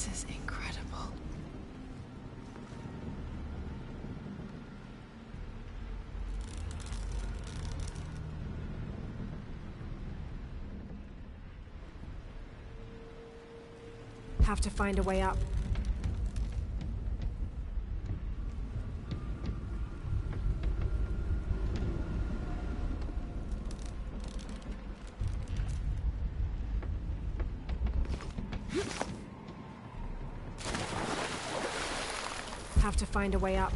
This is incredible. Have to find a way up. Have to find a way up.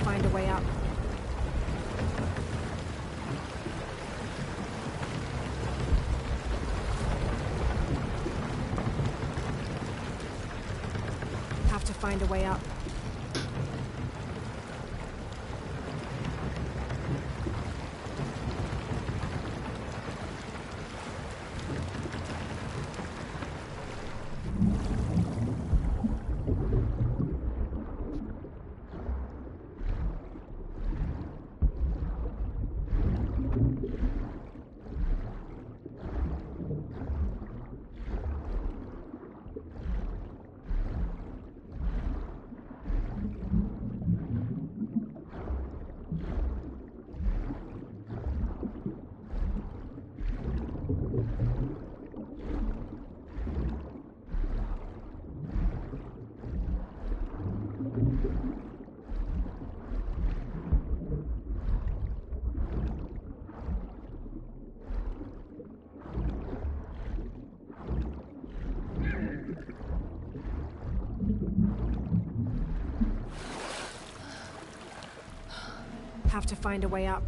Find a way up. Have to find a way up. Have to find a way up.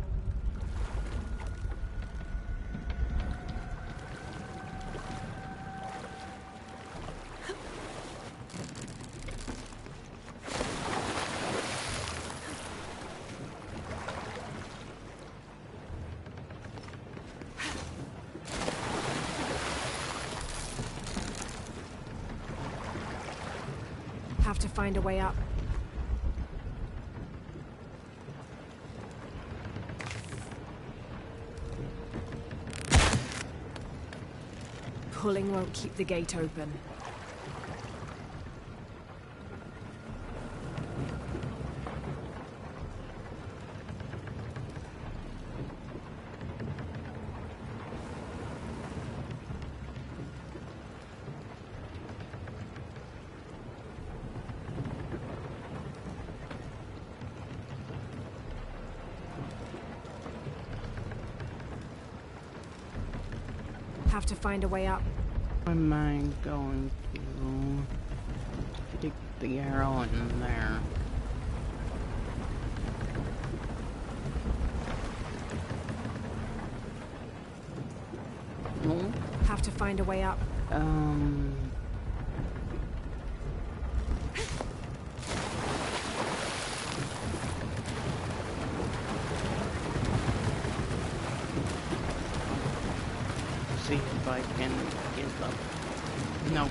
Have to find a way up. Pulling won't keep the gate open. Have to find a way up. Am I going to stick the arrow in there? No? Have to find a way up. See if I can get up. Nope.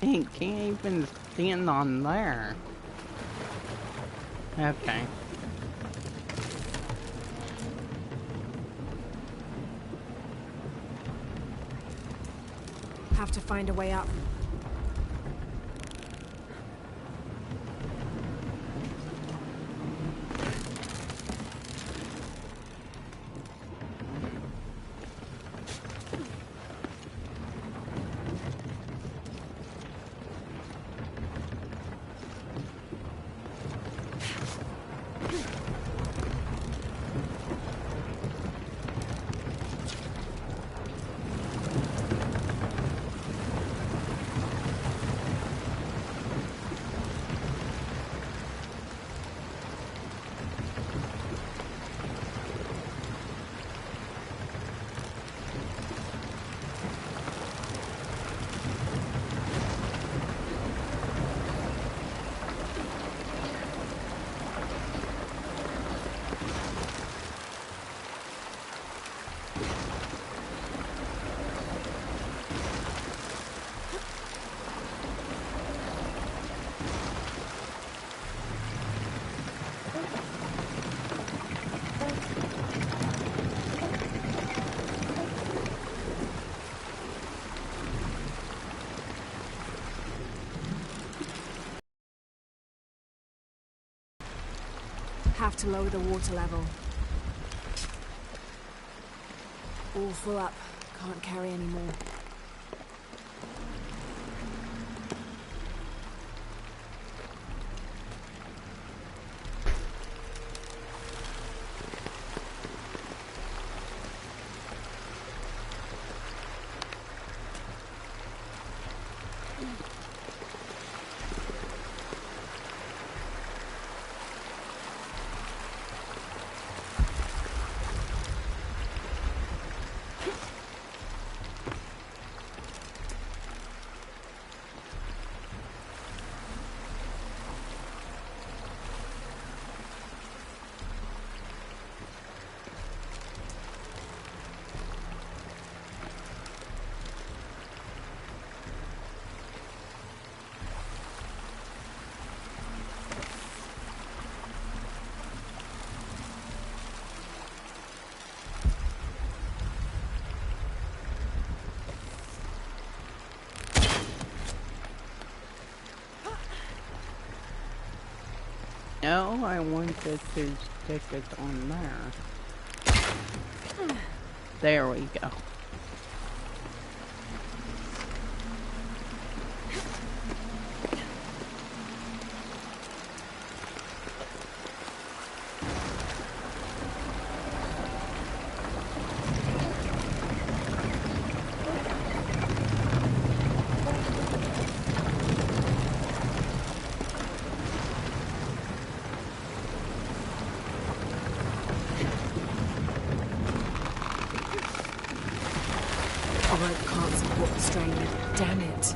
He can't even stand on there. Okay. Have to find a way up. Have to lower the water level. All full up. Can't carry any more. No, I wanted to stick it on there. There we go. caught the strain. Damn it.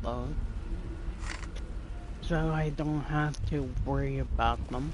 Those, so I don't have to worry about them.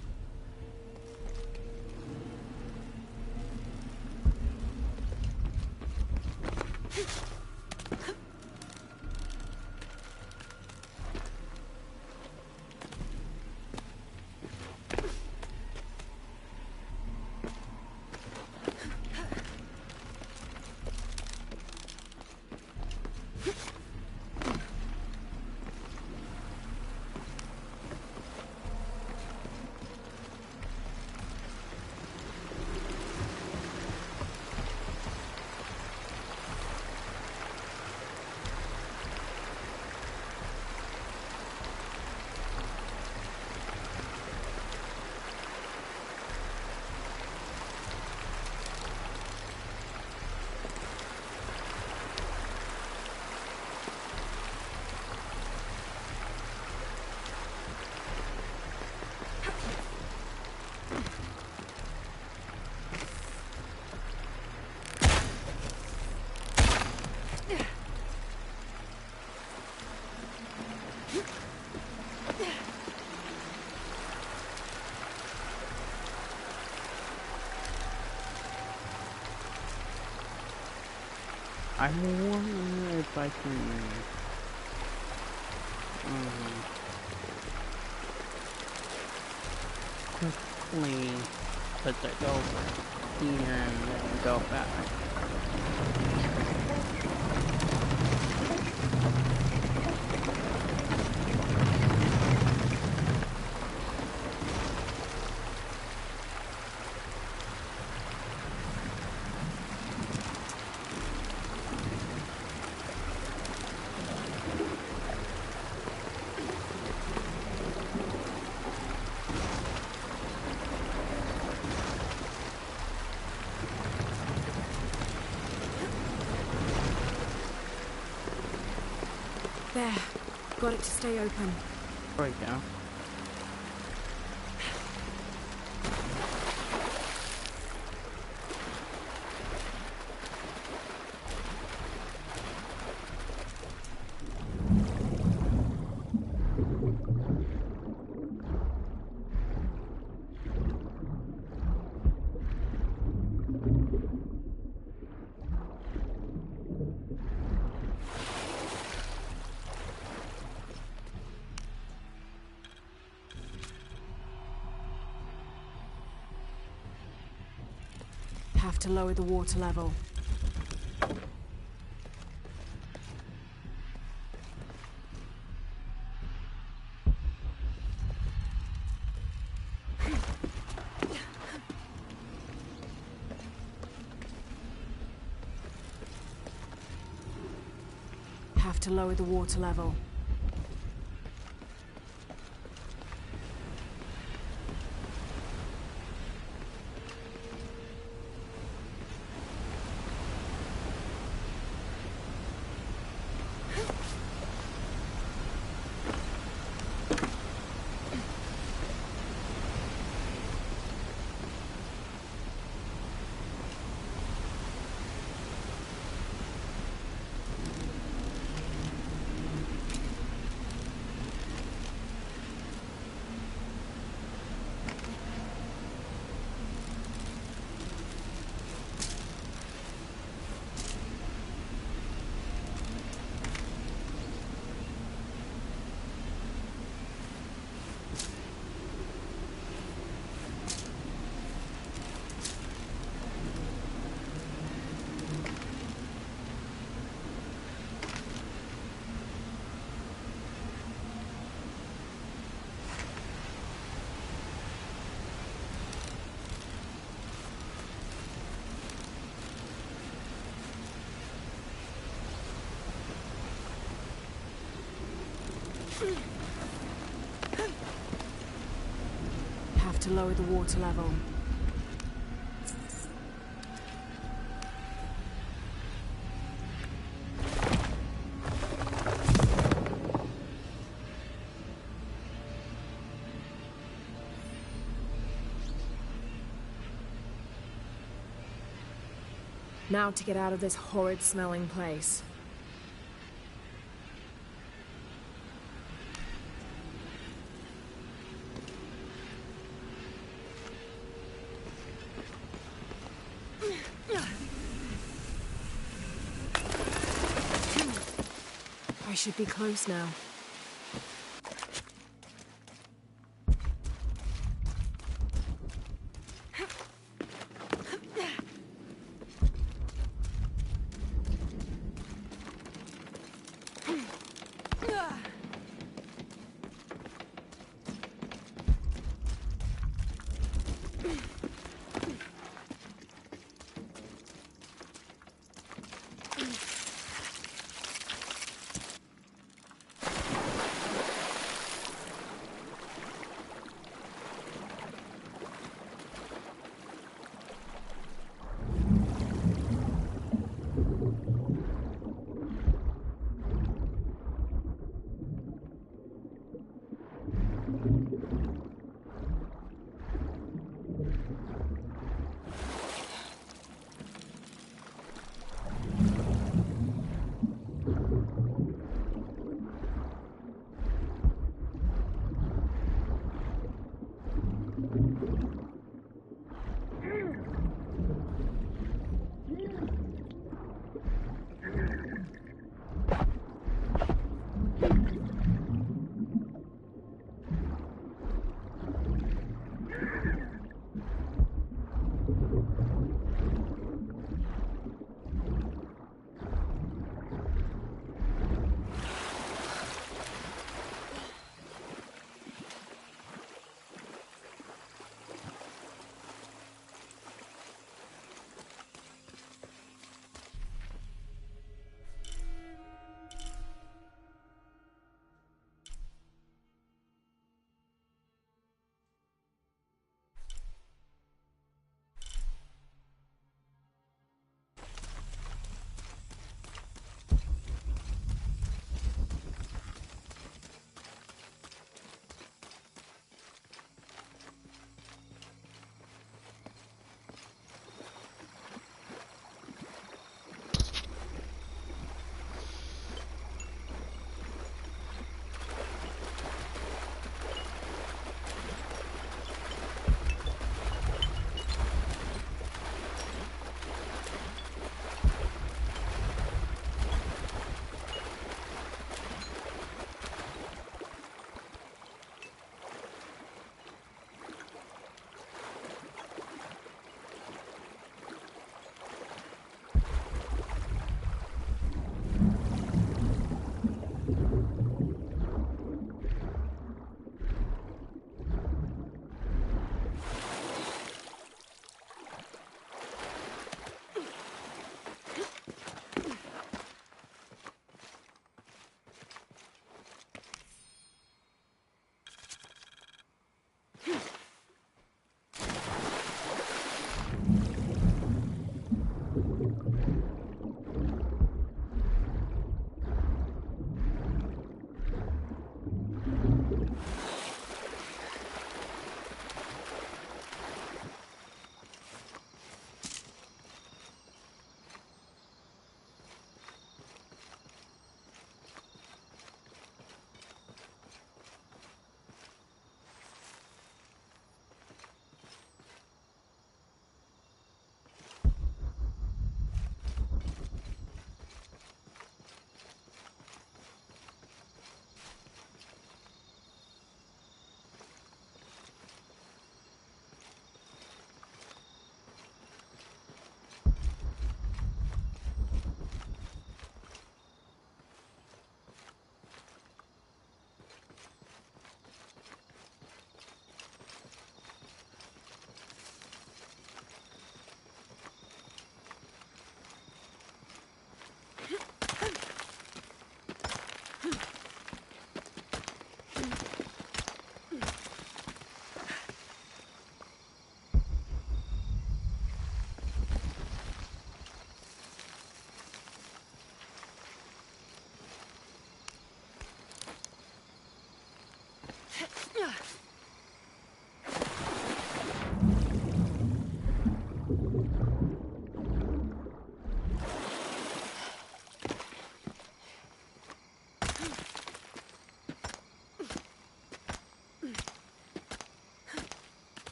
I wonder if I can quickly put it over here and then go back. There. Got it to stay open. There we go. Have to lower the water level. Have to lower the water level. to lower the water level. Now to get out of this horrid smelling place. I should be close now.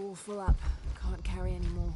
All full up. Can't carry any more.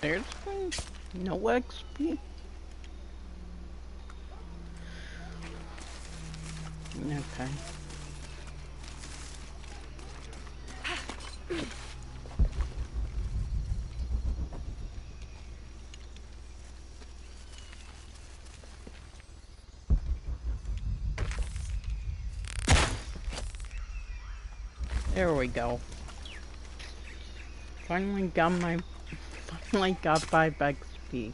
There's no XP. Okay. There we go. Finally got 5 XP.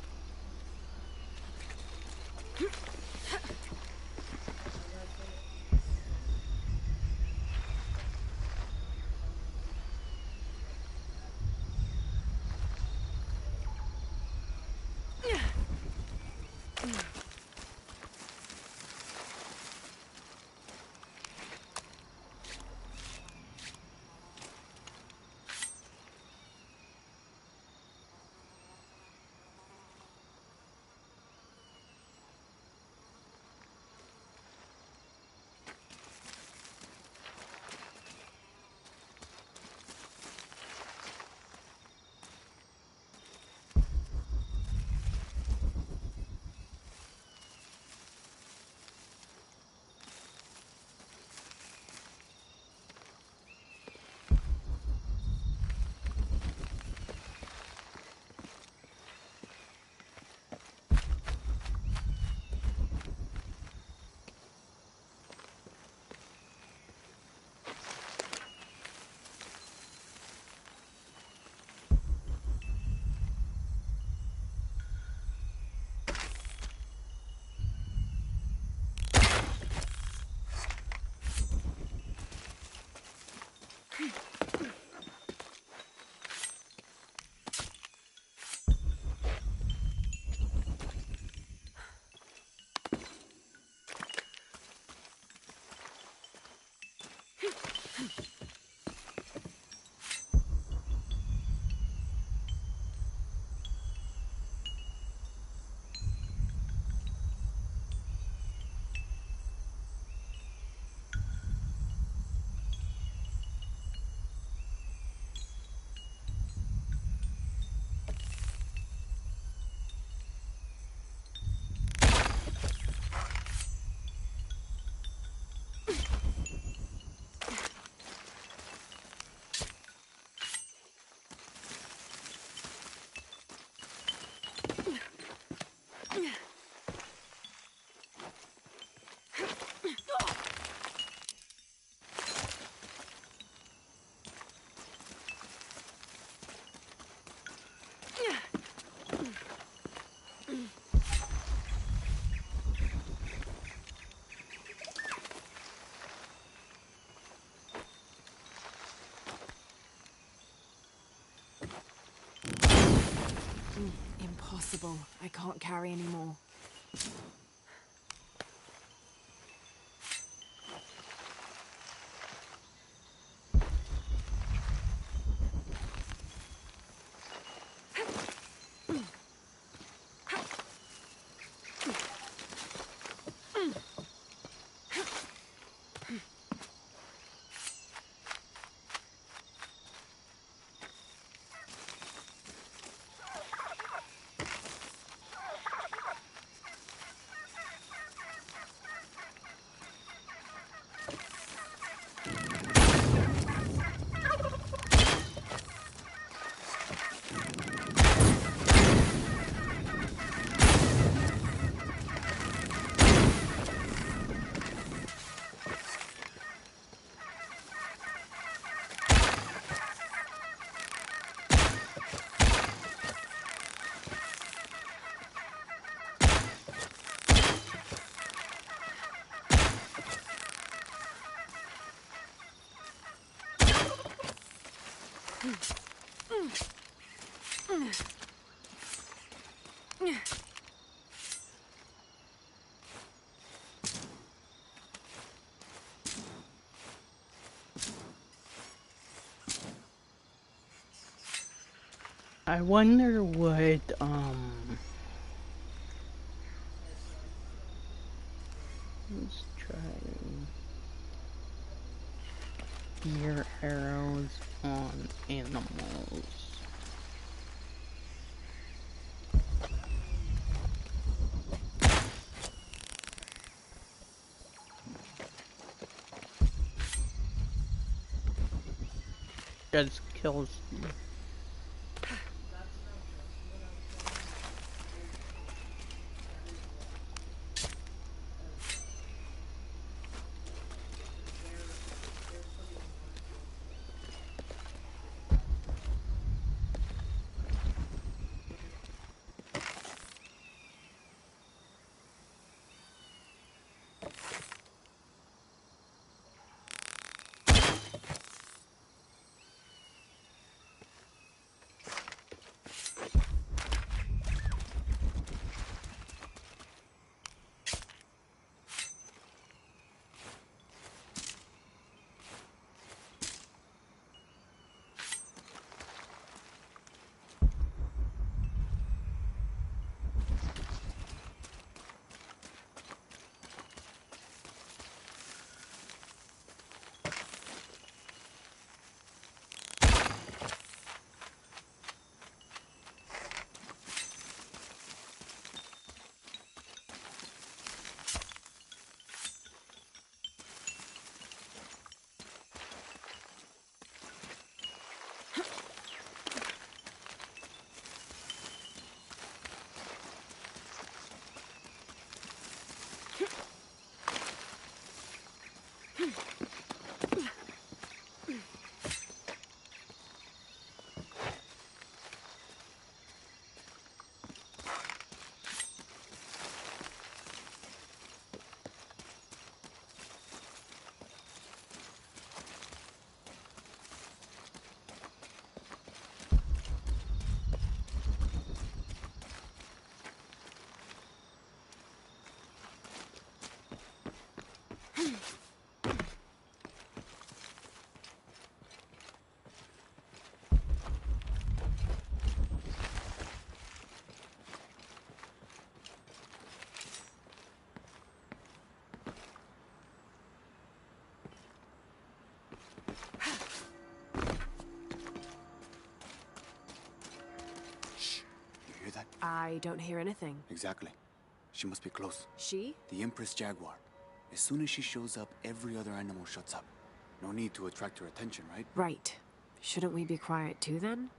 impossible. I can't carry anymore. I wonder what, let's try your arrows on animals. Just kills you. I don't hear anything. Exactly. She must be close. She? The Empress Jaguar. As soon as she shows up, every other animal shuts up. No need to attract her attention, right? Right. Shouldn't we be quiet too then?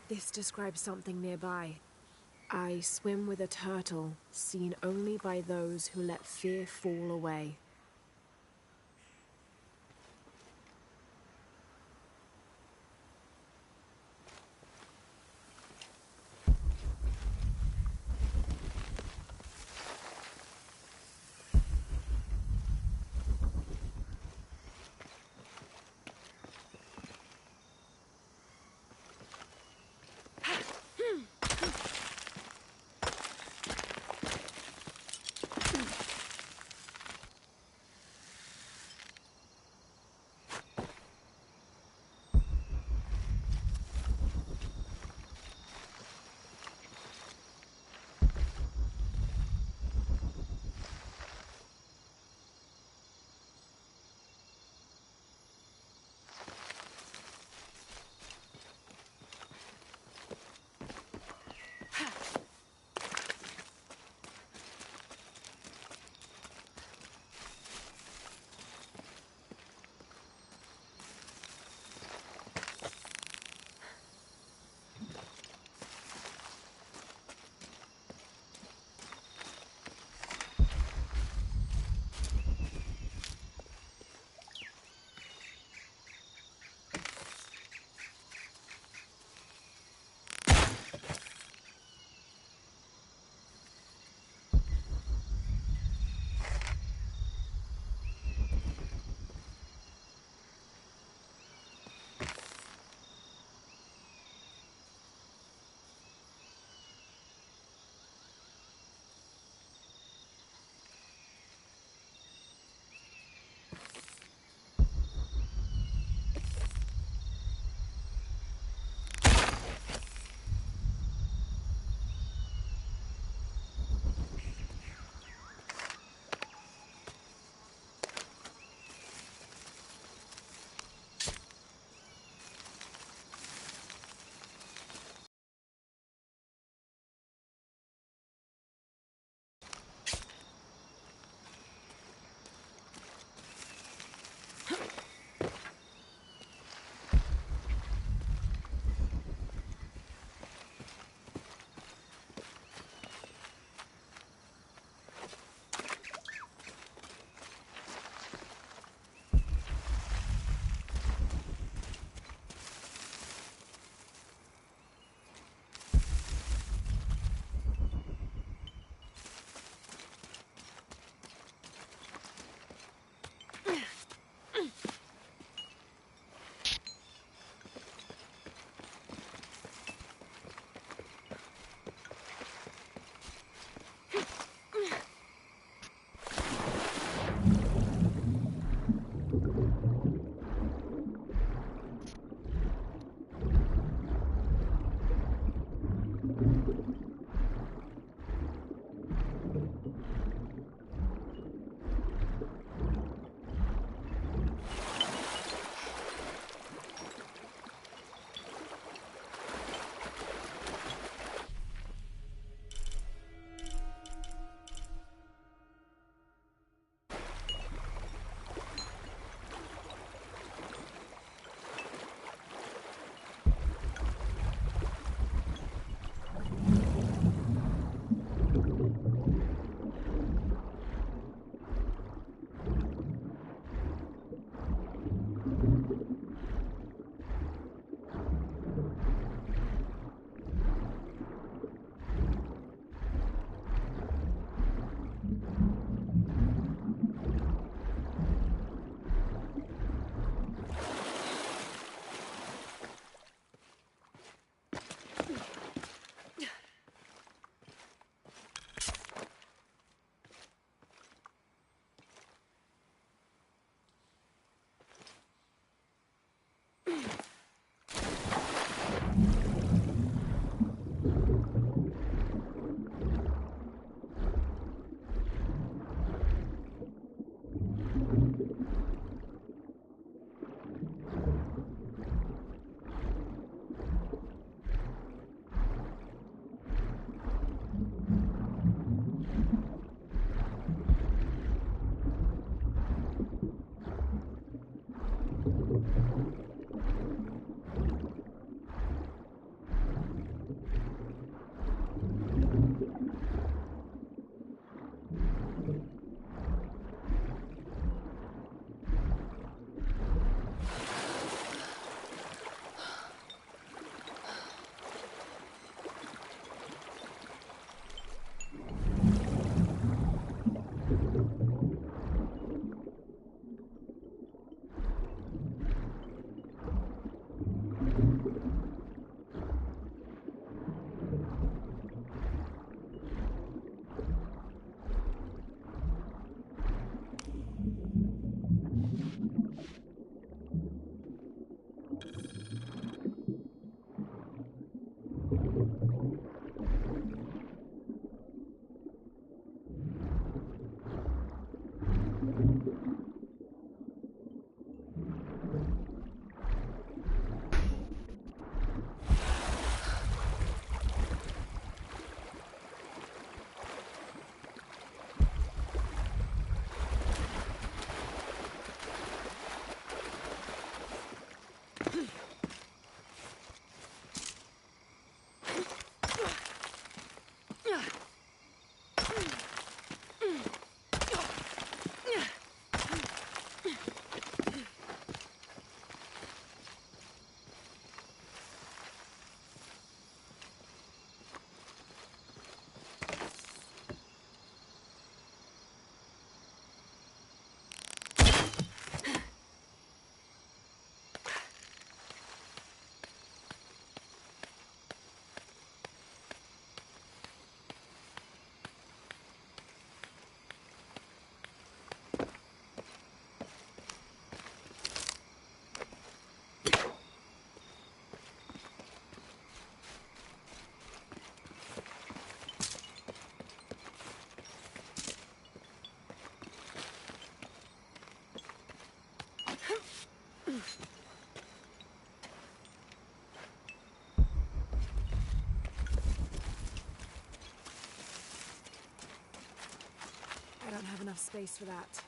This describes something nearby. I swim with a turtle, seen only by those who let fear fall away. have space for that.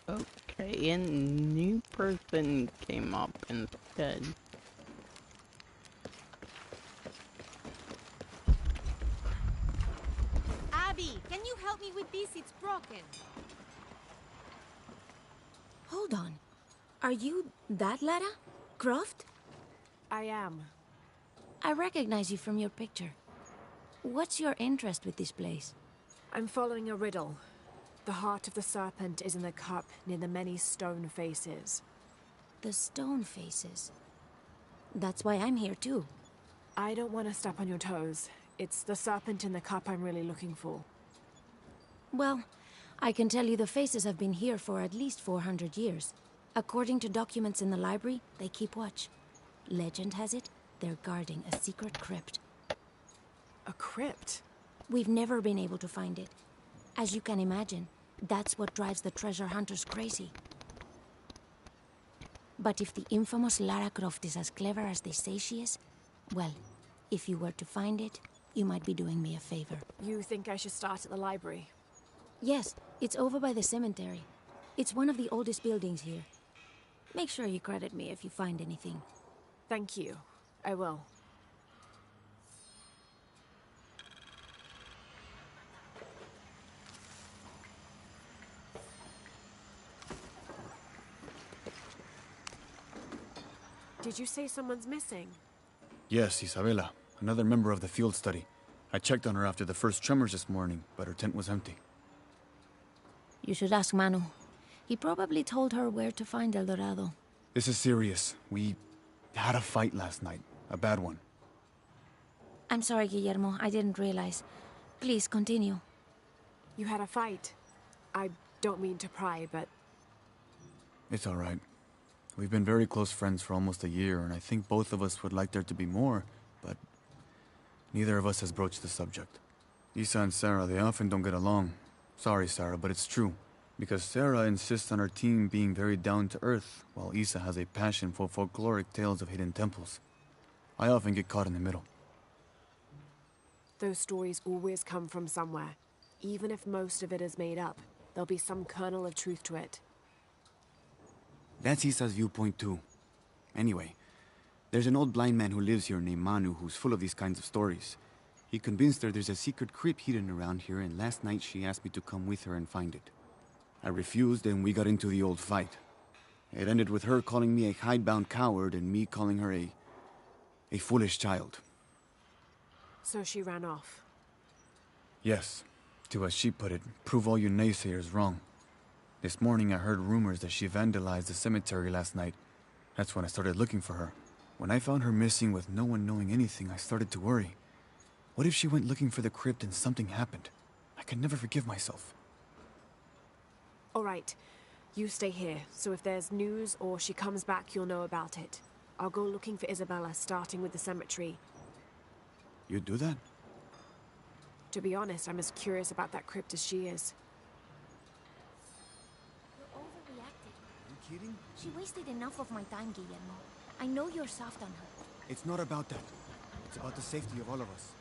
Okay, a new person came up instead. Abby, can you help me with this? It's broken. Hold on. Are you that Lara? Croft? I am. I recognize you from your picture. What's your interest with this place? I'm following a riddle. The heart of the serpent is in the cup near the many stone faces. The stone faces. That's why I'm here too. I don't want to step on your toes. It's the serpent in the cup I'm really looking for. Well, I can tell you the faces have been here for at least 400 years. According to documents in the library, they keep watch. Legend has it, they're guarding a secret crypt. A crypt? We've never been able to find it. As you can imagine, that's what drives the treasure hunters crazy. But if the infamous Lara Croft is as clever as they say she is, well, if you were to find it, you might be doing me a favor. You think I should start at the library? Yes, it's over by the cemetery. It's one of the oldest buildings here. Make sure you credit me if you find anything. Thank you. I will. Did you say someone's missing? Yes, Isabela, another member of the field study. I checked on her after the first tremors this morning, but her tent was empty. You should ask Manu. He probably told her where to find El Dorado. This is serious. We had a fight last night. A bad one. I'm sorry, Guillermo. I didn't realize. Please, continue. You had a fight. I don't mean to pry, but It's all right. We've been very close friends for almost a year, and I think both of us would like there to be more, but neither of us has broached the subject. Isa and Sarah, they often don't get along. Sorry, Sarah, but it's true. Because Sarah insists on her team being very down-to-earth, while Isa has a passion for folkloric tales of hidden temples. I often get caught in the middle. those stories always come from somewhere. Even if most of it is made up, there'll be some kernel of truth to it. That's Isa's viewpoint too. Anyway, there's an old blind man who lives here named Manu who's full of these kinds of stories. He convinced her there's a secret crypt hidden around here, and last night she asked me to come with her and find it. I refused, and we got into the old fight. It ended with her calling me a hidebound coward and me calling her a foolish child. So she ran off. Yes, to as she put it, prove all you naysayers wrong. This morning I heard rumors that she vandalized the cemetery last night. That's when I started looking for her. When I found her missing with no one knowing anything, I started to worry. What if she went looking for the crypt and something happened? I could never forgive myself. All right, you stay here, so if there's news or she comes back, you'll know about it. I'll go looking for Isabella, starting with the cemetery. You'd do that? To be honest, I'm as curious about that crypt as she is. You overreacted. Are you kidding? She wasted enough of my time, Guillermo. I know you're soft on her. It's not about that. It's about the safety of all of us.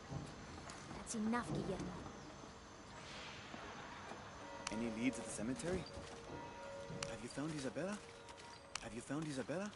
That's enough, Guillermo. Any leads at the cemetery? Have you found Isabella? Have you found Isabella?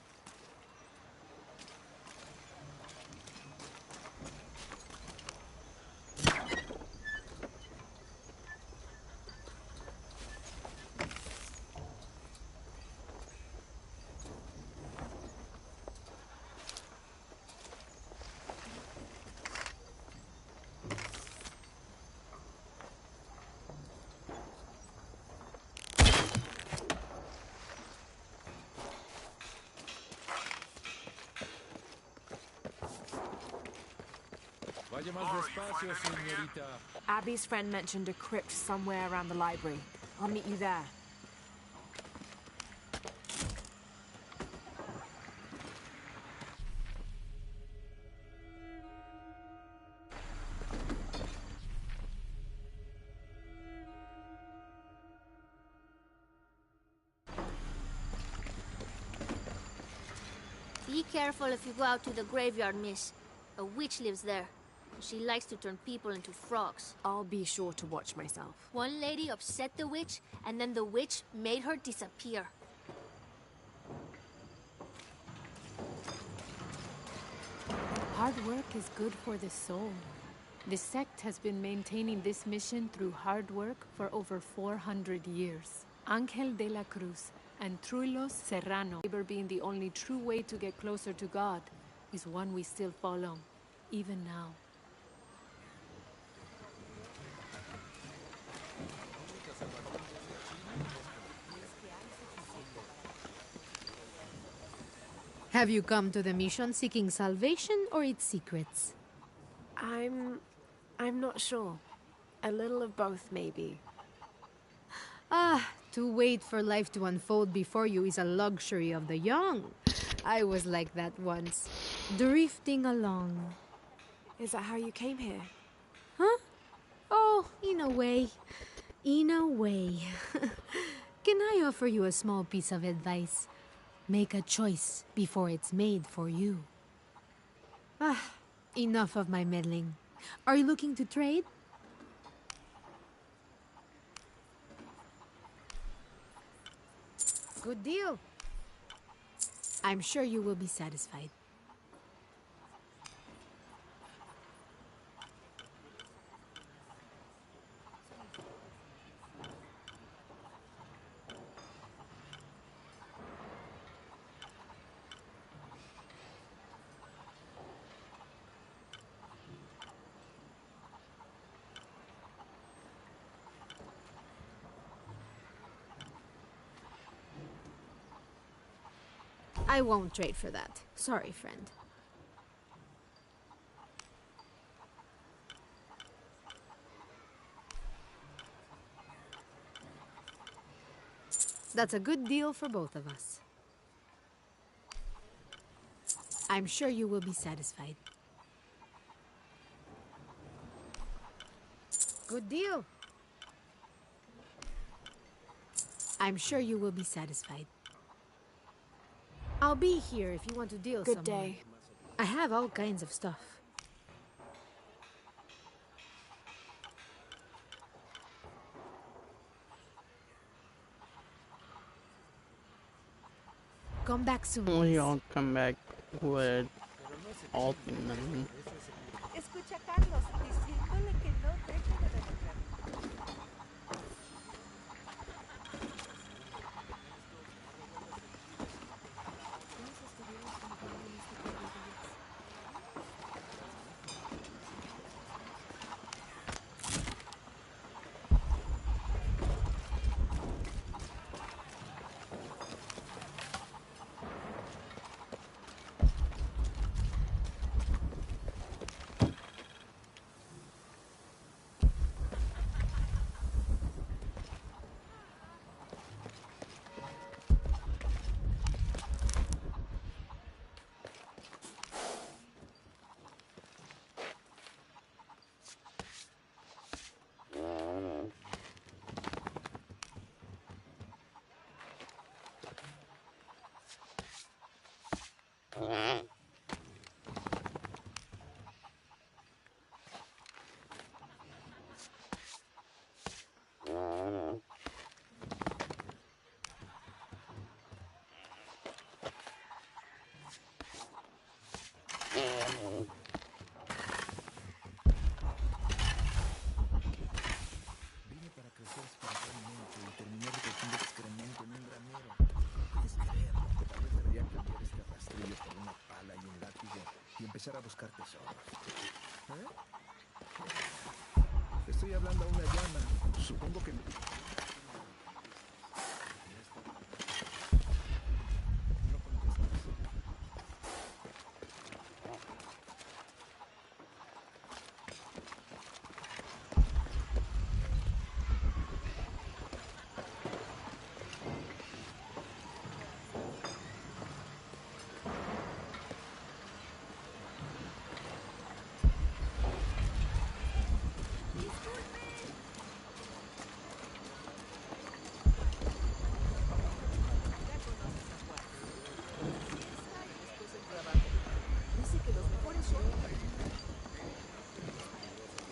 Vaya más despacio, señorita. Abby's friend mentioned a crypt somewhere around the library. I'll meet you there. Be careful if you go out to the graveyard, miss. A witch lives there. She likes to turn people into frogs. I'll be sure to watch myself. One lady upset the witch, and then the witch made her disappear. Hard work is good for the soul. The sect has been maintaining this mission through hard work for over 400 years. Angel de la Cruz and Truilos Serrano, labor being the only true way to get closer to God, is one we still follow, even now. Have you come to the mission seeking salvation or its secrets? I'm not sure. A little of both, maybe. Ah, to wait for life to unfold before you is a luxury of the young. I was like that once, drifting along. Is that how you came here? Huh? Oh, in a way. In a way. Can I offer you a small piece of advice? Make a choice before it's made for you. Ah, enough of my meddling. Are you looking to trade? Good deal. I'm sure you will be satisfied. I won't trade for that. Sorry, friend. That's a good deal for both of us. I'm sure you will be satisfied. Good deal. I'm sure you will be satisfied. I'll be here if you want to deal Good somewhere. day. I have all kinds of stuff. Come back soon. We all come back with ultimately. Escucha a Carlos diciéndole que no deje de beber. Vine para crecer espiritualmente y terminé recogiendo excremento en un granero. Puedes creer que tal vez debería cambiar este rastrillo por una pala y un látigo y empezar a buscar tesoros. ¿Eh? Estoy hablando a una llama. Supongo que... No contestas.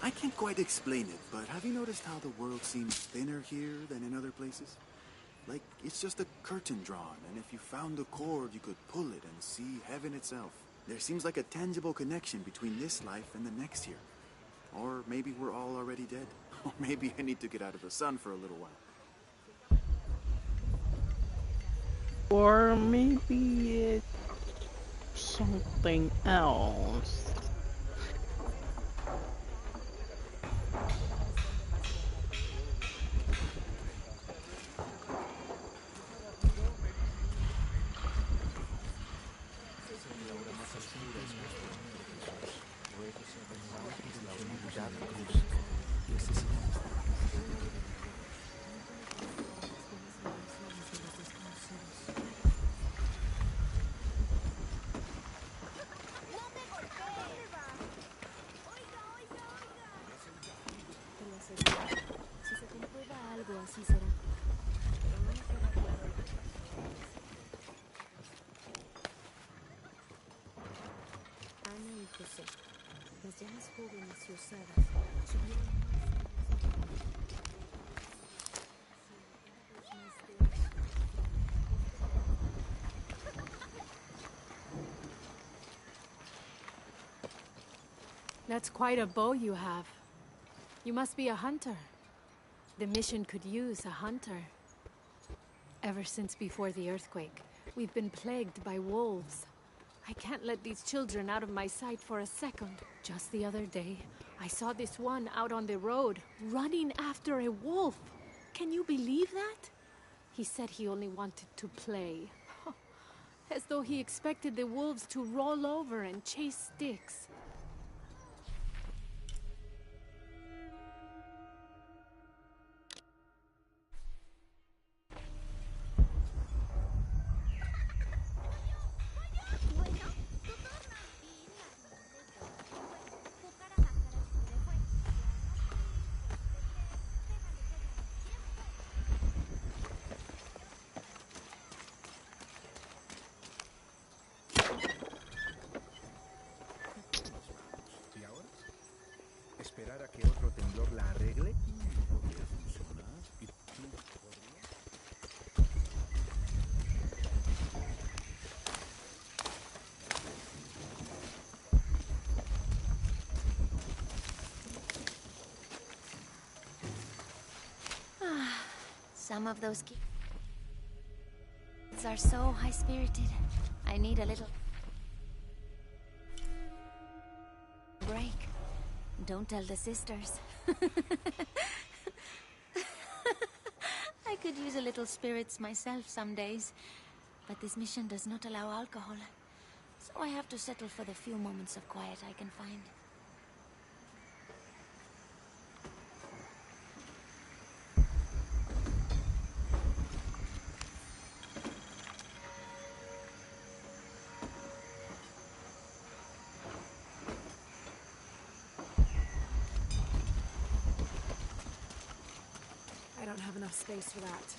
I can't quite explain it, but have you noticed how the world seems thinner here than in other places? Like, it's just a curtain drawn, and if you found a cord, you could pull it and see heaven itself. There seems like a tangible connection between this life and the next here. Or maybe we're all already dead. Or maybe I need to get out of the sun for a little while. Or maybe it's something else. Si se comprueba algo, así será. Ana y José, las llamas jóvenes y osadas, subieron That's quite a bow you have. You must be a hunter. The mission could use a hunter. Ever since before the earthquake, we've been plagued by wolves. I can't let these children out of my sight for a second. Just the other day, I saw this one out on the road, running after a wolf. Can you believe that? He said he only wanted to play. As though he expected the wolves to roll over and chase sticks. ¿Y ahora? ¿Esperar a que otro temblor la arregle? Podría funcionar. ¿Y tú podrías? Some of those kids are so high-spirited. I need a little break. Don't tell the sisters. I could use a little spirits myself some days, but this mission does not allow alcohol. So I have to settle for the few moments of quiet I can find. I don't have enough space for that.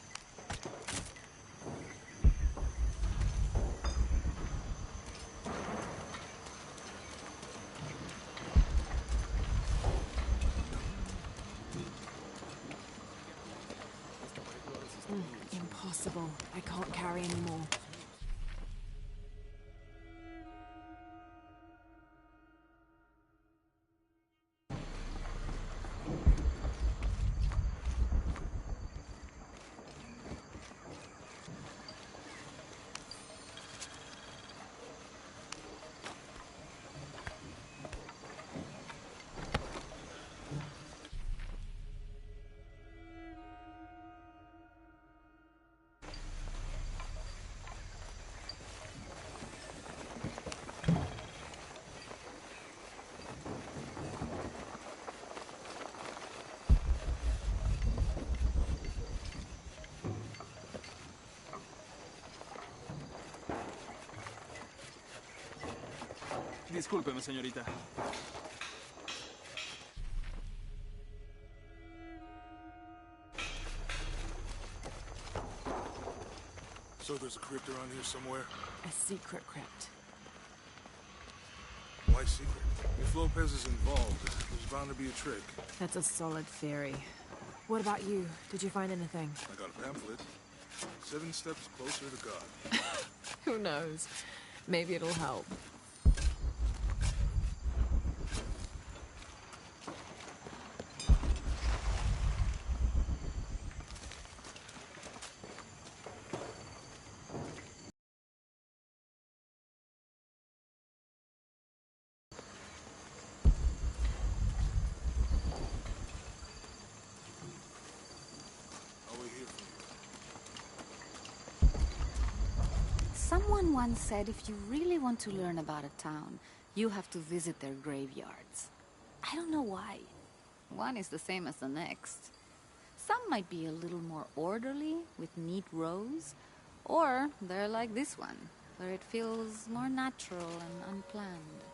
Impossible. I can't carry anymore. Discúlpeme, señorita. So there's a crypt around here somewhere? A secret crypt. Why secret? If Lopez is involved, there's bound to be a trick. That's a solid theory. What about you? Did you find anything? I got a pamphlet. 7 steps closer to God. Who knows? Maybe it'll help. Someone once said if you really want to learn about a town, you have to visit their graveyards. I don't know why. One is the same as the next. Some might be a little more orderly, with neat rows, or they're like this one, where it feels more natural and unplanned.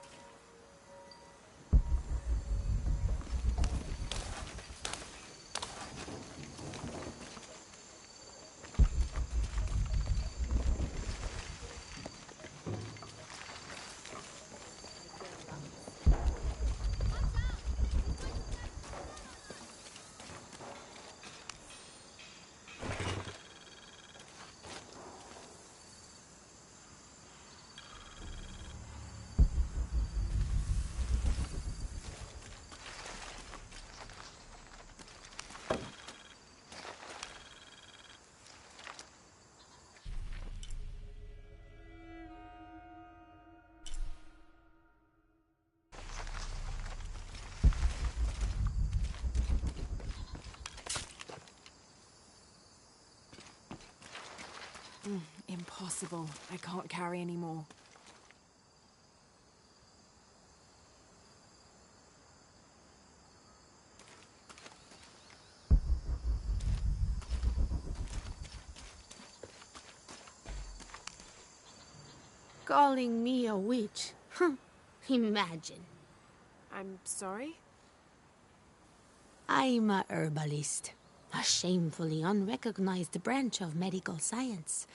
Impossible. I can't carry any more. Calling me a witch? Huh. Imagine. I'm sorry? I'm a herbalist. A shamefully unrecognized branch of medical science.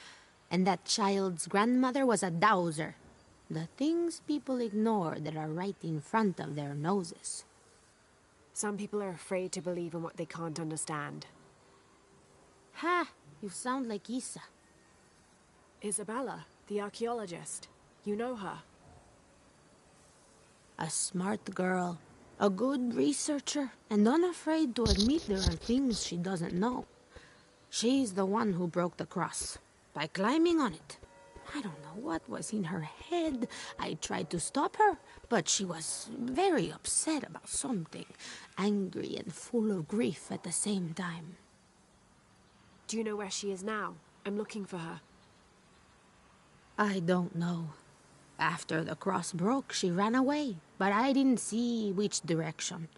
And that child's grandmother was a dowser. The things people ignore that are right in front of their noses. Some people are afraid to believe in what they can't understand. Ha! You sound like Isa. Isabella, the archaeologist. You know her. A smart girl. A good researcher. And unafraid to admit there are things she doesn't know. She's the one who broke the cross. By climbing on it. I don't know what was in her head. I tried to stop her, but she was very upset about something. Angry and full of grief at the same time. Do you know where she is now? I'm looking for her. I don't know. After the cross broke, she ran away, but I didn't see which direction.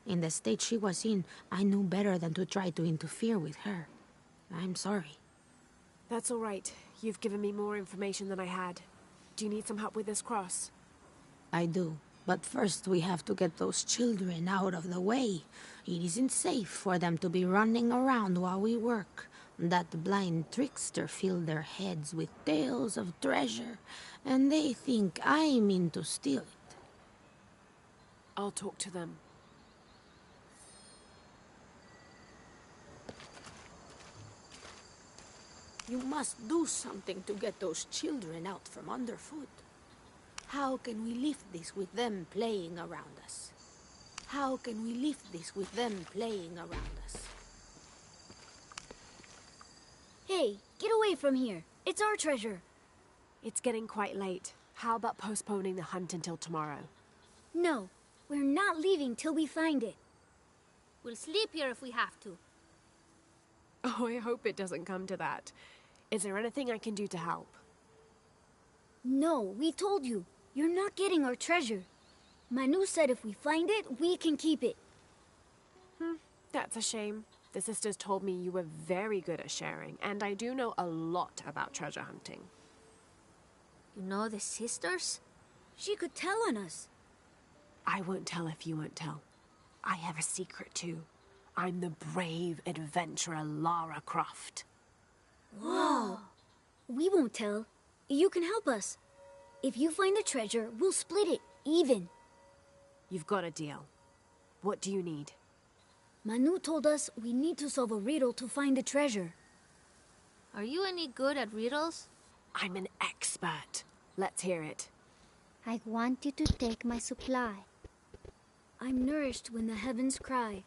In the state she was in, I knew better than to try to interfere with her. I'm sorry. That's all right. You've given me more information than I had. Do you need some help with this cross? I do. But first we have to get those children out of the way. It isn't safe for them to be running around while we work. That blind trickster filled their heads with tales of treasure, and they think I mean to steal it. I'll talk to them. You must do something to get those children out from underfoot. How can we lift this with them playing around us? How can we lift this with them playing around us? Hey, get away from here. It's our treasure. It's getting quite late. How about postponing the hunt until tomorrow? No, we're not leaving till we find it. We'll sleep here if we have to. Oh, I hope it doesn't come to that. Is there anything I can do to help? No, we told you. You're not getting our treasure. Manu said if we find it, we can keep it. That's a shame. The sisters told me you were very good at sharing, and I do know a lot about treasure hunting. You know the sisters? She could tell on us. I won't tell if you won't tell. I have a secret too. I'm the brave adventurer Lara Croft. Whoa! We won't tell. You can help us. If you find the treasure, we'll split it, even. You've got a deal. What do you need? Manu told us we need to solve a riddle to find the treasure. Are you any good at riddles? I'm an expert. Let's hear it. I want you to take my supply. I'm nourished when the heavens cry.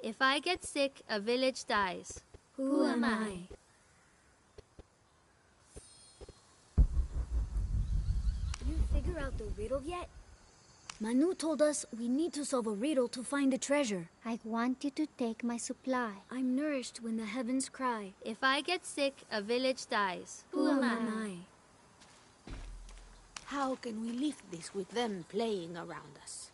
If I get sick, a village dies. Who am I? You figure out the riddle yet? Manu told us we need to solve a riddle to find the treasure. I want you to take my supply. I'm nourished when the heavens cry. If I get sick, a village dies. Who am I? How can we lift this with them playing around us?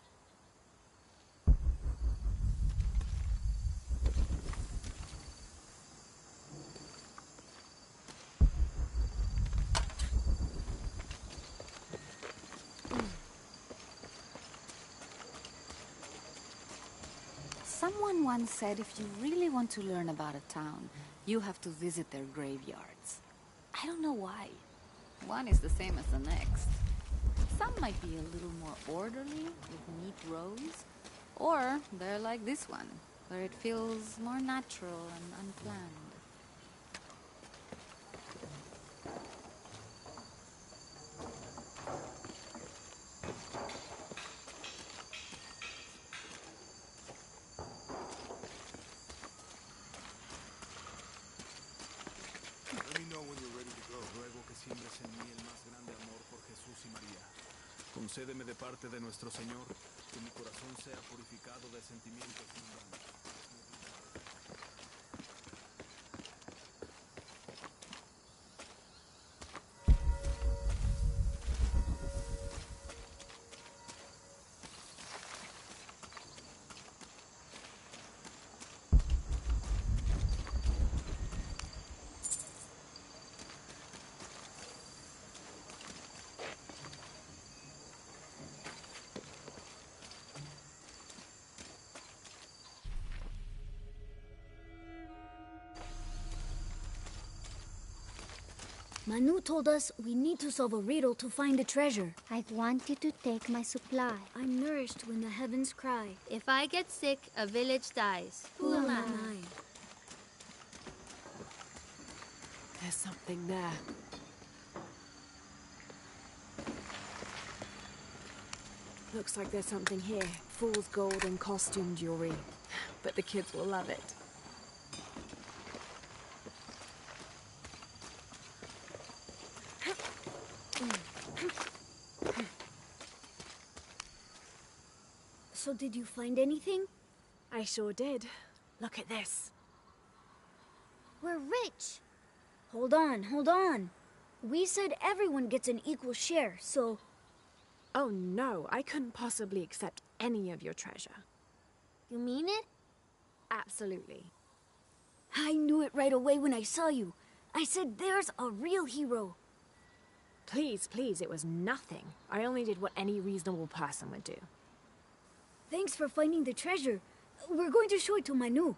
Someone once said if you really want to learn about a town, you have to visit their graveyards. I don't know why. One is the same as the next. Some might be a little more orderly, with neat rows. Or they're like this one, where it feels more natural and unplanned. Let me know when you're ready to go. Ruego que siembres en mí el más grande amor por Jesús y María. Concédeme de parte de nuestro Señor que mi corazón sea purificado de sentimientos mundanos. Manu told us we need to solve a riddle to find the treasure. I want you to take my supply. I'm nourished when the heavens cry. If I get sick, a village dies. Who am I? There's something there. Looks like there's something here. Fool's gold and costume jewelry. But the kids will love it. So did you find anything? I sure did. Look at this. We're rich. Hold on. We said everyone gets an equal share, so... Oh no, I couldn't possibly accept any of your treasure. You mean it? Absolutely. I knew it right away when I saw you. I said there's a real hero. Please, it was nothing. I only did what any reasonable person would do. Thanks for finding the treasure. We're going to show it to Manu.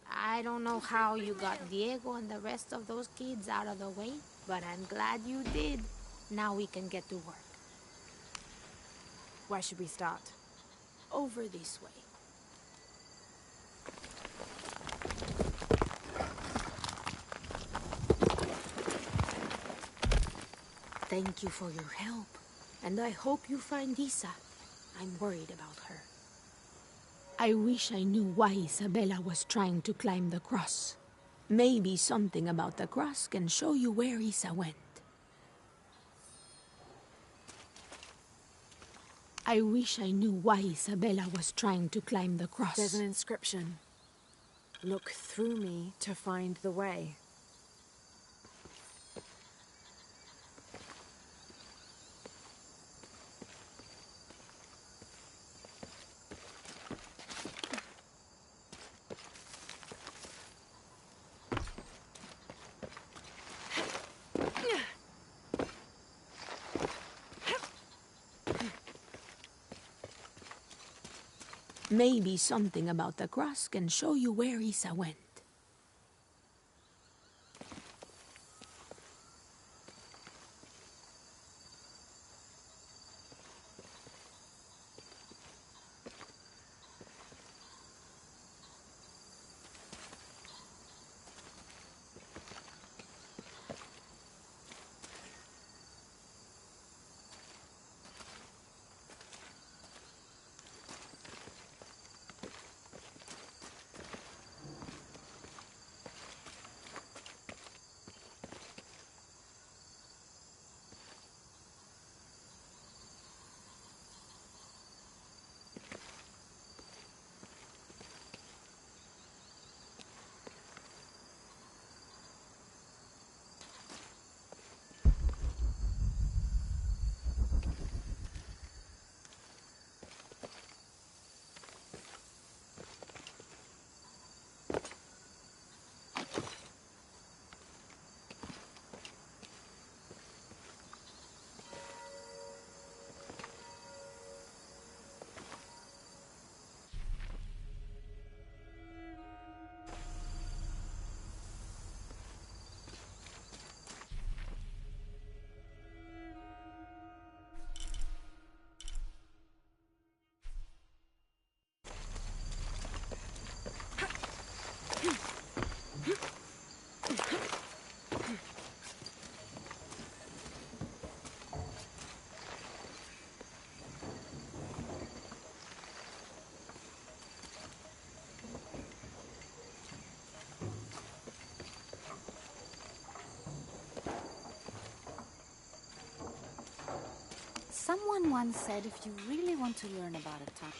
I don't know how you got Diego and the rest of those kids out of the way, but I'm glad you did. Now we can get to work. Where should we start? Over this way. Thank you for your help, and I hope you find Isa. I'm worried about her. I wish I knew why Isabella was trying to climb the cross. Maybe something about the cross can show you where Isa went. I wish I knew why Isabella was trying to climb the cross. There's an inscription. Look through me to find the way. Maybe something about the cross can show you where Isa went. Someone once said if you really want to learn about a town...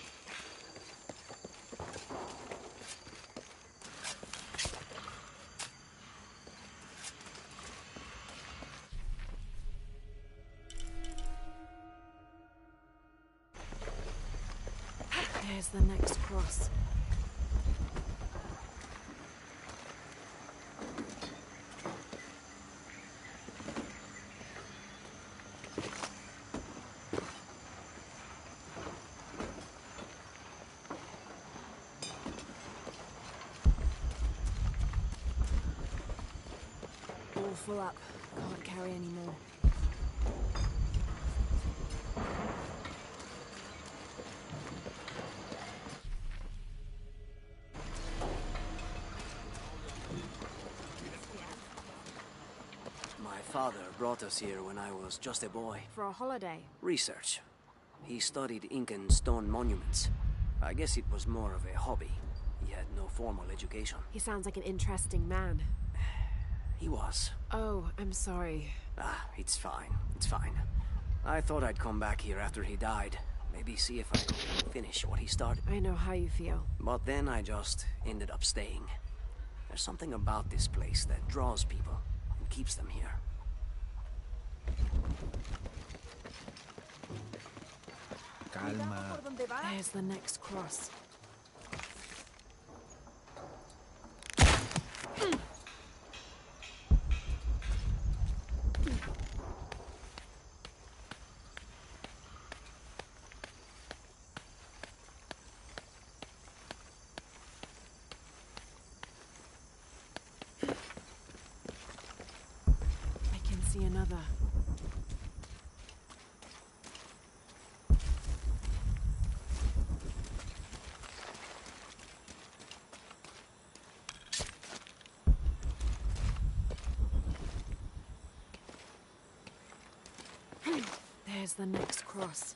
There's the next cross. full up. Can't carry any more. My father brought us here when I was just a boy. For a holiday? Research. He studied Incan stone monuments. I guess it was more of a hobby. He had no formal education. He sounds like an interesting man. He was. Oh, I'm sorry. Ah, it's fine. It's fine. I thought I'd come back here after he died. Maybe see if I could finish what he started. I know how you feel. But then I just ended up staying. There's something about this place that draws people and keeps them here. Calma. There's the next cross. I can see another. There's the next cross.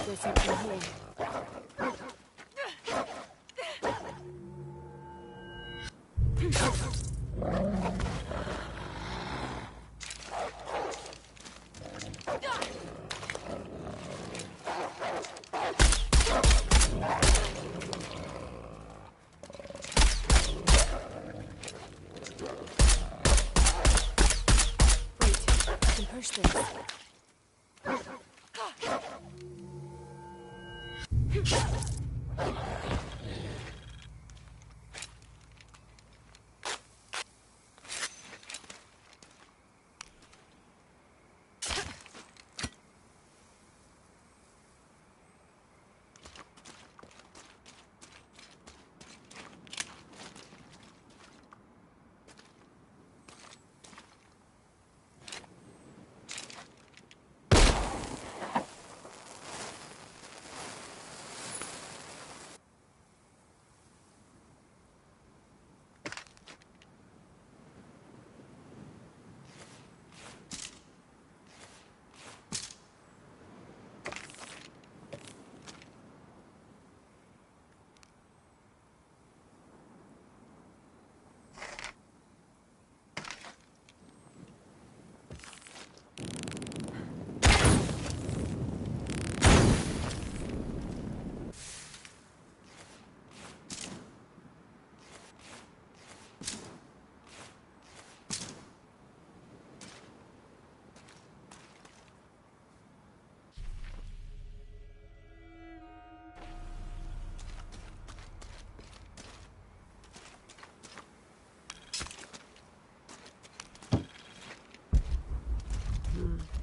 There's something here. Wait, I can push this.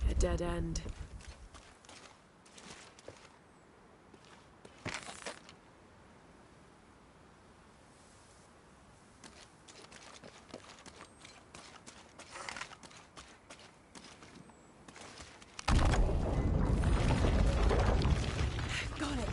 A dead end. Got it.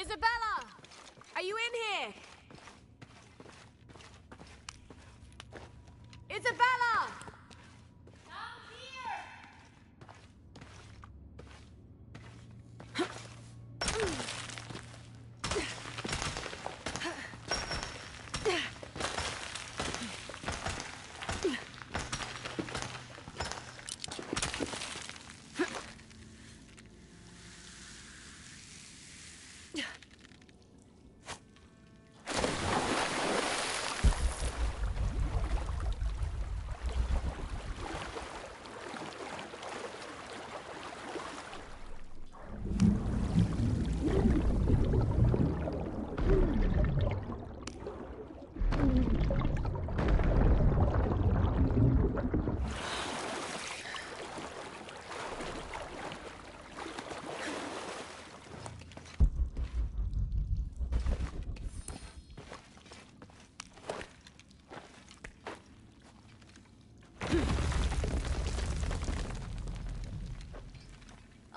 Isabella! Are you in here? Isabella!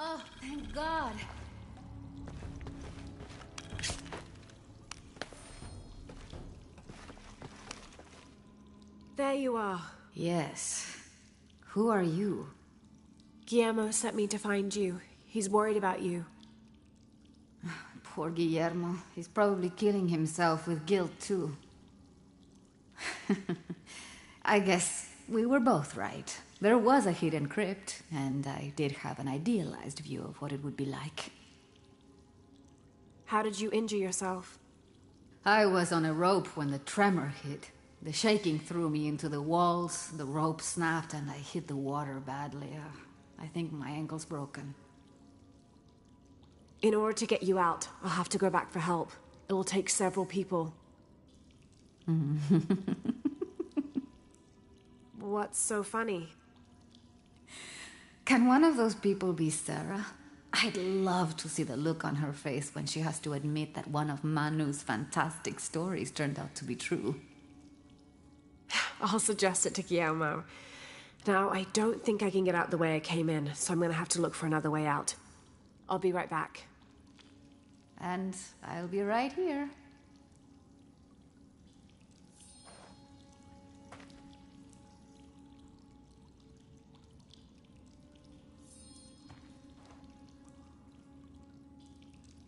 Oh, thank God. There you are. Yes. Who are you? Guillermo sent me to find you. He's worried about you. Poor Guillermo. He's probably killing himself with guilt, too. I guess we were both right. There was a hidden crypt, and I did have an idealized view of what it would be like. How did you injure yourself? I was on a rope when the tremor hit. The shaking threw me into the walls, the rope snapped, and I hit the water badly. I think my ankle's broken. In order to get you out, I'll have to go back for help. It'll take several people. What's so funny? Can one of those people be Sarah? I'd love to see the look on her face when she has to admit that one of Manu's fantastic stories turned out to be true. I'll suggest it to Guillermo. Now, I don't think I can get out the way I came in, so I'm gonna have to look for another way out. I'll be right back. And I'll be right here.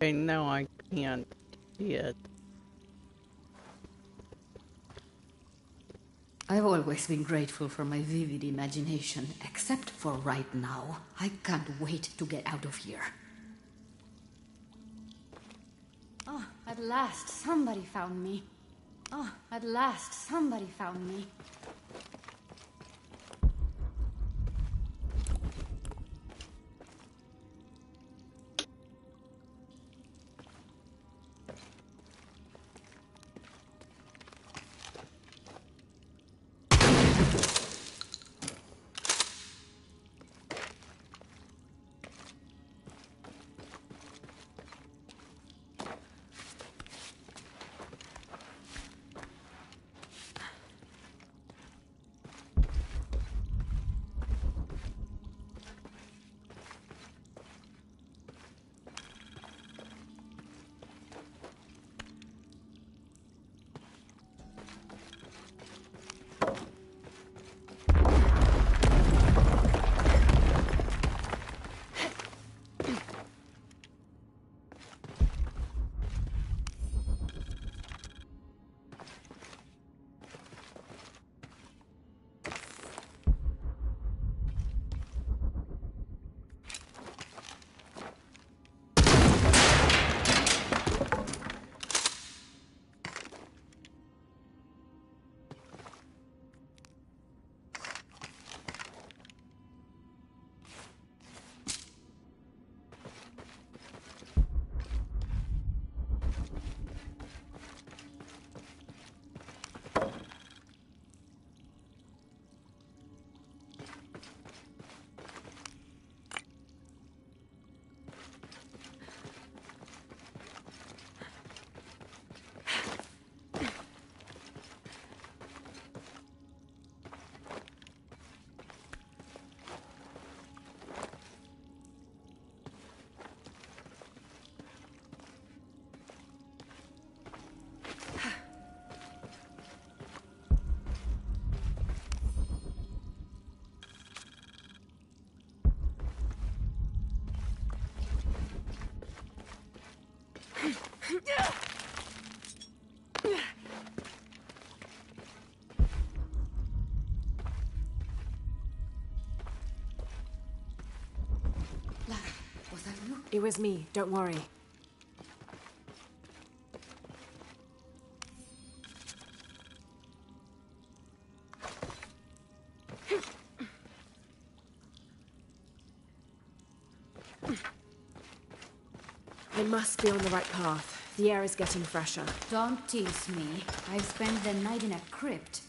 Okay, no, I can't see it. I've always been grateful for my vivid imagination, except for right now. I can't wait to get out of here. Oh, at last, somebody found me. Oh, at last, somebody found me. It was me, don't worry. I must be on the right path. The air is getting fresher. Don't tease me. I've spent the night in a crypt.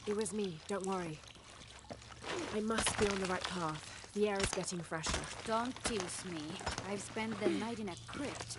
It was me, don't worry. I must be on the right path. The air is getting fresher. Don't tease me. I've spent the night in a crypt.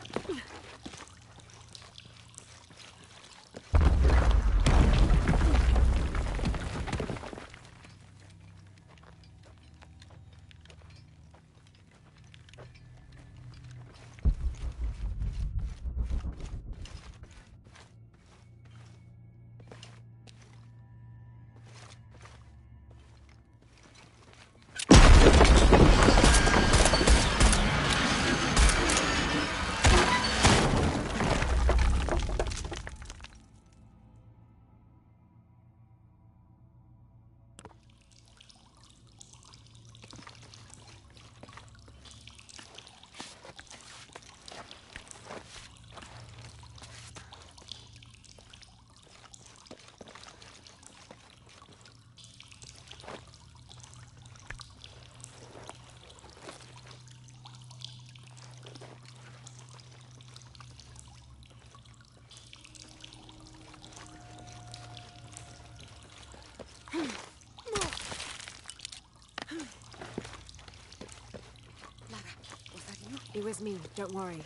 It was me, don't worry.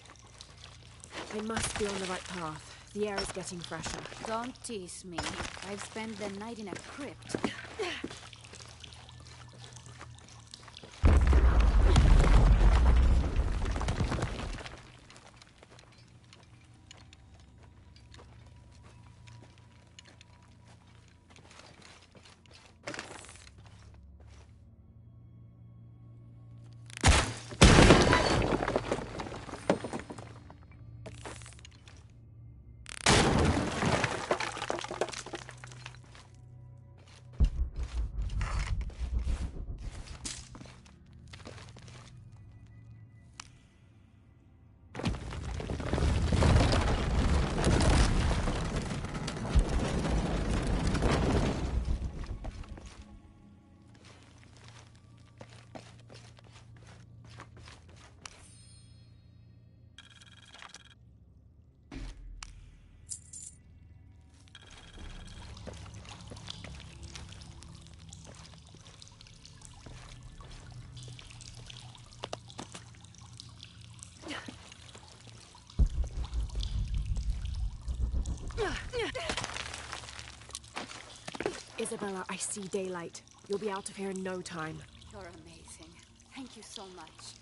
I must be on the right path. The air is getting fresher. Don't tease me. I've spent the night in a crypt. Isabella, I see daylight. You'll be out of here in no time. You're amazing. Thank you so much.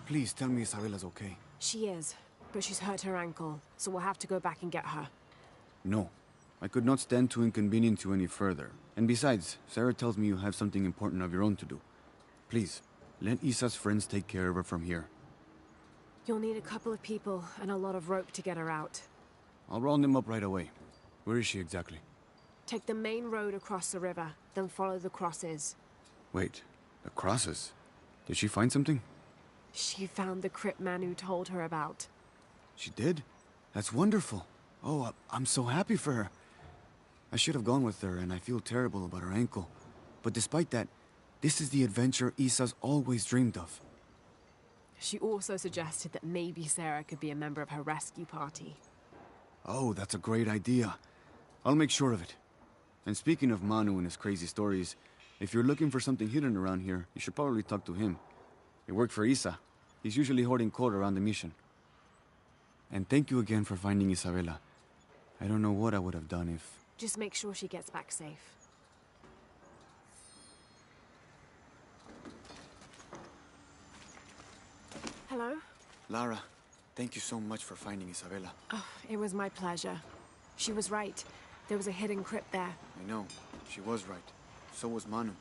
Please tell me Isabella's okay. She is, but she's hurt her ankle, so we'll have to go back and get her. No. I could not stand to inconvenience you any further. And besides, Sarah tells me you have something important of your own to do. Please, let Isa's friends take care of her from here. You'll need a couple of people and a lot of rope to get her out. I'll round them up right away. Where is she exactly? Take the main road across the river, then follow the crosses. Wait, the crosses? Did she find something? She found the crypt Manu told her about. She did? That's wonderful. Oh, I'm so happy for her. I should have gone with her, and I feel terrible about her ankle. But despite that, this is the adventure Isa's always dreamed of. She also suggested that maybe Sarah could be a member of her rescue party. Oh, that's a great idea. I'll make sure of it. And speaking of Manu and his crazy stories, if you're looking for something hidden around here, you should probably talk to him. He worked for Isa. He's usually hoarding coal around the mission. And thank you again for finding Isabella. I don't know what I would have done if... Just make sure she gets back safe. Hello? Lara, thank you so much for finding Isabella. Oh, it was my pleasure. She was right. There was a hidden crypt there. I know. She was right. So was Manu.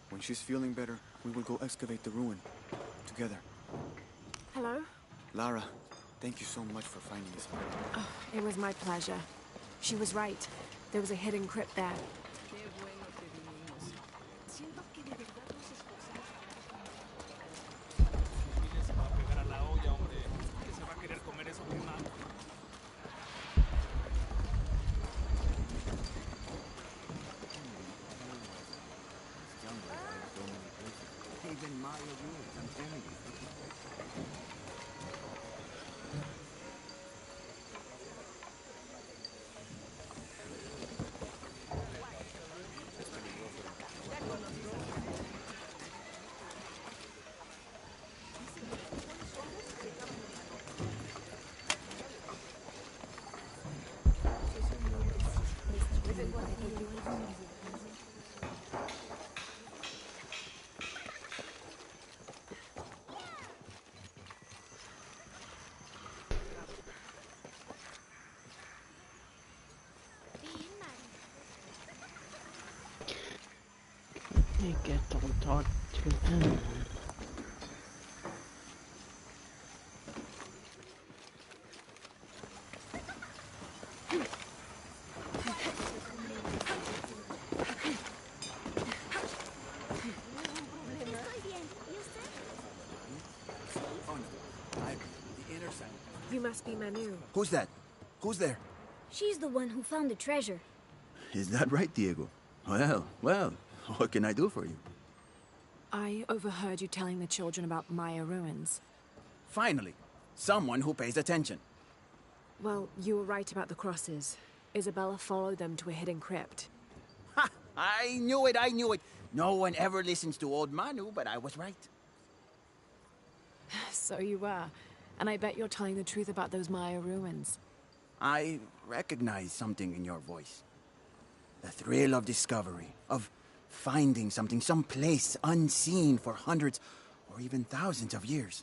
When she's feeling better, we will go excavate the ruin. Together. Hello? Lara, thank you so much for finding Isabella. Oh, it was my pleasure. She was right. There was a hidden crypt there. I get to talk to him. must be Manu. Who's that? Who's there? She's the one who found the treasure. Is that right, Diego? Well, what can I do for you? I overheard you telling the children about Maya ruins. Finally, someone who pays attention. Well, you were right about the crosses. Isabella followed them to a hidden crypt. Ha! I knew it! No one ever listens to old Manu, but I was right. So you were. And I bet you're telling the truth about those Maya ruins. I recognize something in your voice. The thrill of discovery, of finding something, some place unseen for hundreds or even thousands of years.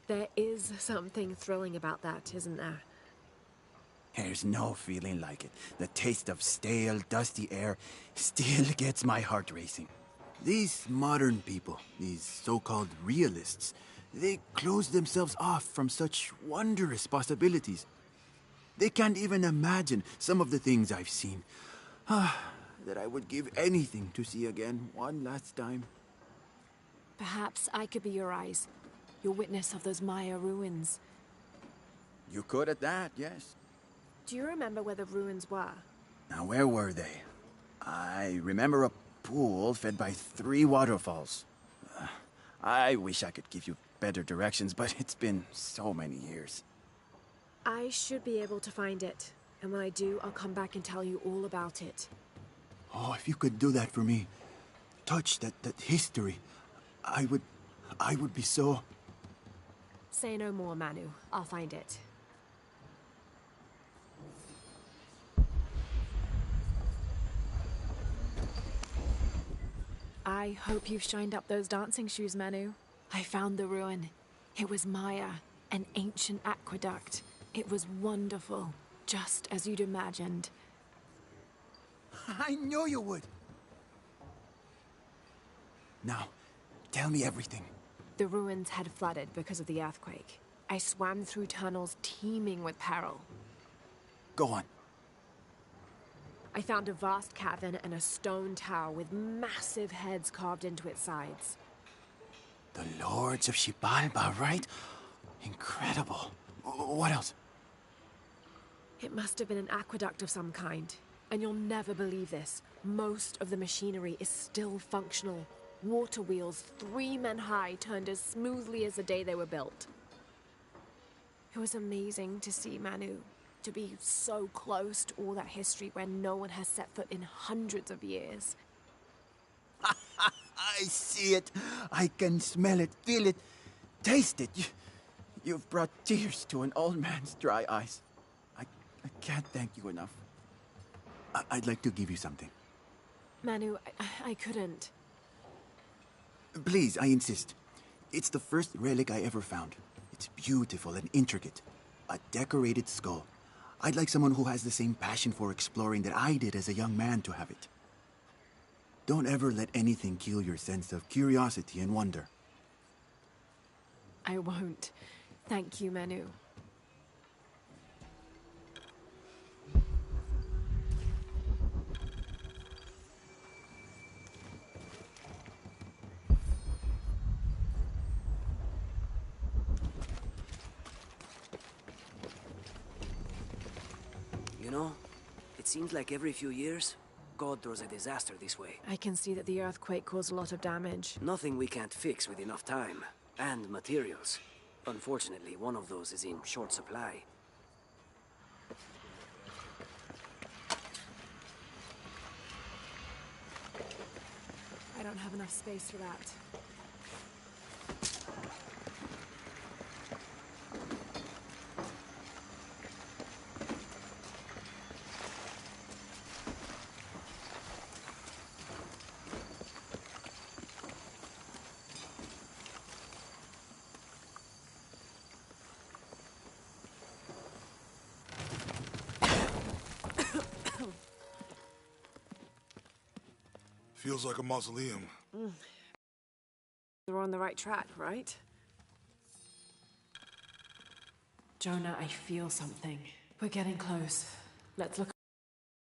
There is something thrilling about that, isn't there? There's no feeling like it. The taste of stale, dusty air still gets my heart racing. These modern people, these so-called realists, they close themselves off from such wondrous possibilities. They can't even imagine some of the things I've seen. That I would give anything to see again one last time. Perhaps I could be your eyes, your witness of those Maya ruins. You could at that, yes. Do you remember where the ruins were? Now, where were they? I remember a pool fed by 3 waterfalls. I wish I could give you better directions, but it's been so many years. I should be able to find it. And when I do, I'll come back and tell you all about it. Oh, if you could do that for me. Touch that history. I would be so... Say no more, Manu. I'll find it. I hope you've shined up those dancing shoes, Manu. I found the ruin. It was Maya, an ancient aqueduct. It was wonderful, just as you'd imagined. I knew you would! Now, tell me everything. The ruins had flooded because of the earthquake. I swam through tunnels teeming with peril. Go on. I found a vast cavern and a stone tower with massive heads carved into its sides. The Lords of Xibalba, right? Incredible. What else? It must have been an aqueduct of some kind. And you'll never believe this. Most of the machinery is still functional. Water wheels 3 men high turned as smoothly as the day they were built. It was amazing to see, Manu. To be so close to all that history where no one has set foot in hundreds of years. I see it. I can smell it, feel it, taste it. You've brought tears to an old man's dry eyes. I can't thank you enough. I'd like to give you something. Manu, I couldn't. Please, I insist. It's the first relic I ever found. It's beautiful and intricate. A decorated skull. I'd like someone who has the same passion for exploring that I did as a young man to have it. Don't ever let anything kill your sense of curiosity and wonder. I won't. Thank you, Manu. You know, it seems like every few years, God throws a disaster this way. I can see that the earthquake caused a lot of damage. Nothing we can't fix with enough time. And materials. Unfortunately, one of those is in short supply. I don't have enough space for that. Feels like a mausoleum. We're on the right track, right? Jonah, I feel something. We're getting close. Let's look.